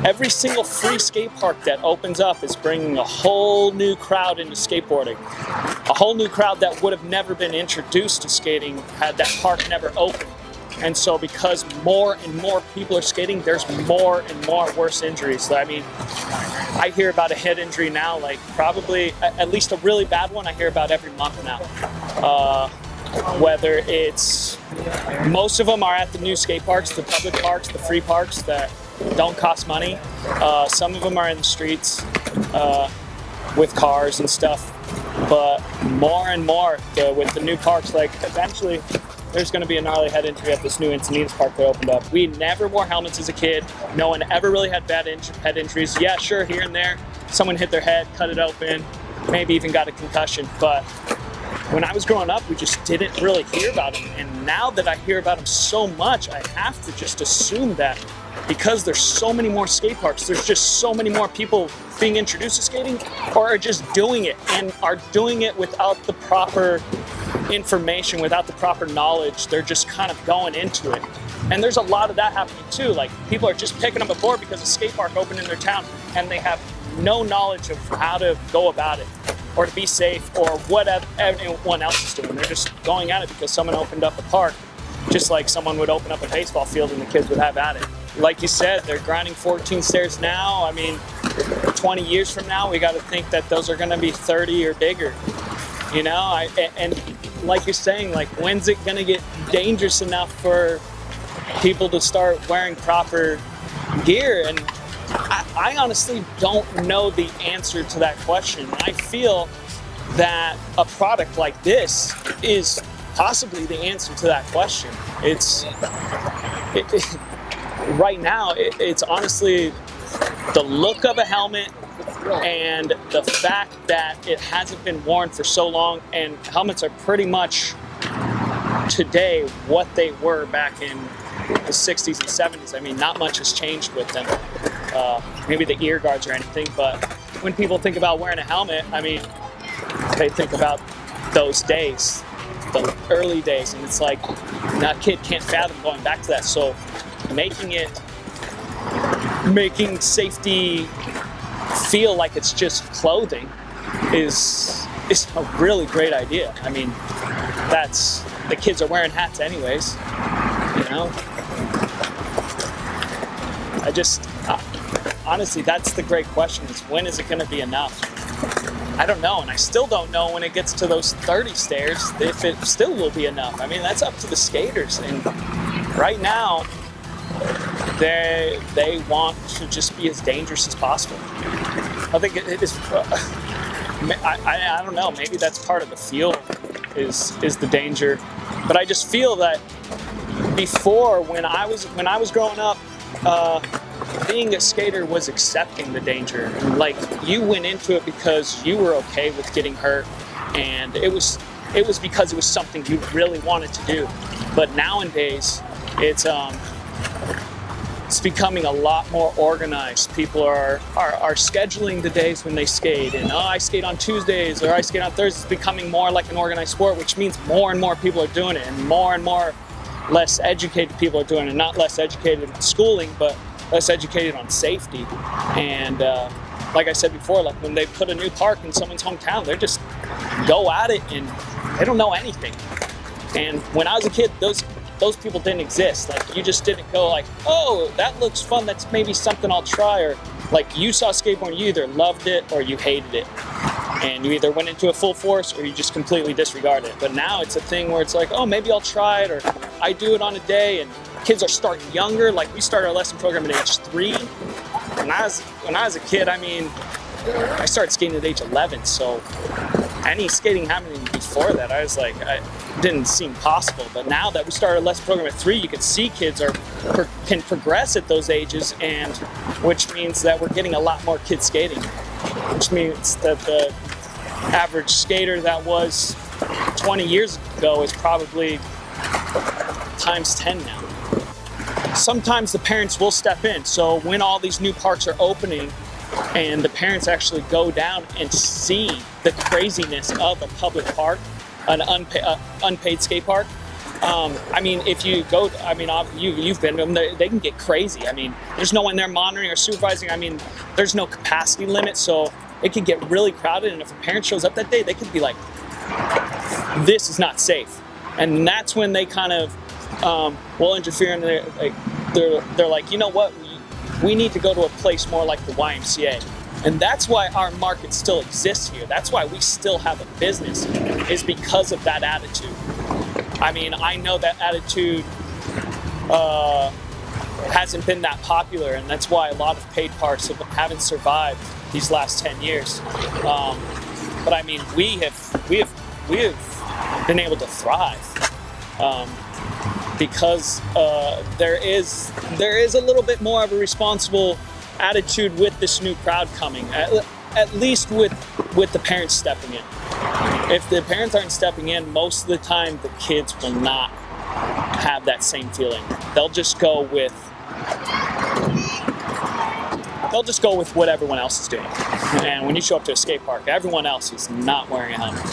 every single free skate park that opens up is bringing a whole new crowd into skateboarding. A whole new crowd that would have never been introduced to skating had that park never opened. And so because more and more people are skating, there's more and more worse injuries. I mean, I hear about a head injury now, like probably, at least a really bad one, I hear about every month now. Whether it's, most of them are at the new skate parks, the public parks, the free parks that don't cost money. Some of them are in the streets with cars and stuff. But more and more with the new parks, like eventually there's going to be a gnarly head injury at this new Encinitas park that opened up. We never wore helmets as a kid. No one ever really had bad head injuries. Yeah, sure, here and there, someone hit their head, cut it open, maybe even got a concussion. But when I was growing up, we just didn't really hear about them. And now that I hear about them so much, I have to just assume that because there's so many more skate parks, there's just so many more people being introduced to skating or are just doing it and are doing it without the proper information, without the proper knowledge. They're just kind of going into it. And there's a lot of that happening too. Like people are just picking up a board because a skate park opened in their town and they have no knowledge of how to go about it or to be safe or what everyone else is doing. They're just going at it because someone opened up a park, just like someone would open up a baseball field and the kids would have at it. Like you said, they're grinding 14 stairs now. I mean, 20 years from now, we got to think that those are going to be 30 or bigger. You know, and like you're saying, like when's it going to get dangerous enough for people to start wearing proper gear? And I honestly don't know the answer to that question. I feel that a product like this is possibly the answer to that question. Right now, it's honestly the look of a helmet and the fact that it hasn't been worn for so long, and helmets are pretty much today what they were back in the 60s and 70s. I mean, not much has changed with them. Maybe the ear guards or anything, but when people think about wearing a helmet, I mean, they think about those days, the early days, and it's like that kid can't fathom going back to that. So making safety feel like it's just clothing is a really great idea. I mean, the kids are wearing hats anyways, you know? Honestly, that's the great question, is when is it going to be enough? I don't know, and I still don't know when it gets to those 30 stairs if it still will be enough. I mean, that's up to the skaters, and right now they want to just be as dangerous as possible. I think it is. I don't know. Maybe that's part of the feel is the danger, but I just feel that before, when I was growing up, being a skater was accepting the danger. Like, you went into it because you were okay with getting hurt, and it was because it was something you really wanted to do. But nowadays, it's becoming a lot more organized. People are scheduling the days when they skate, and I skate on Tuesdays or I skate on Thursdays. It's becoming more like an organized sport, which means more and more people are doing it, and more less educated people are doing it. Not less educated in schooling, but less educated on safety. And like I said before, like when they put a new park in someone's hometown, they just go at it and they don't know anything. And when I was a kid, those people didn't exist. Like, you just didn't go like, oh, that looks fun, that's maybe something I'll try. Or like, you saw skateboarding, you either loved it or you hated it. And you either went into it full force or you just completely disregarded it. But now it's a thing where it's like, oh, maybe I'll try it, or I do it on a day. And kids are starting younger. Like, we started our lesson program at age 3. When I was a kid, I mean, I started skating at age 11. So any skating happening before that, I was like, it didn't seem possible. But now that we started a lesson program at 3, you can see kids can progress at those ages, and which means that we're getting a lot more kids skating, which means that the average skater that was 20 years ago is probably times 10 now. Sometimes the parents will step in. So when all these new parks are opening and the parents actually go down and see the craziness of a public park, an unpaid skate park, I mean, if you go, I mean, you've been to them, they can get crazy. I mean, there's no one there monitoring or supervising. I mean, there's no capacity limit, so it could get really crowded, and if a parent shows up that day, they could be like, this is not safe. And that's when they kind of will interfere, and they're like, you know what, we need to go to a place more like the YMCA. And that's why our market still exists here. That's why we still have a business, is because of that attitude. I mean, I know that attitude hasn't been that popular, and that's why a lot of paid parks haven't survived these last 10 years. But I mean, we have been able to thrive because there is a little bit more of a responsible attitude with this new crowd coming, at least with the parents stepping in. If the parents aren't stepping in, most of the time the kids will not have that same feeling. They'll just go with what everyone else is doing. And when you show up to a skate park, everyone else is not wearing a helmet.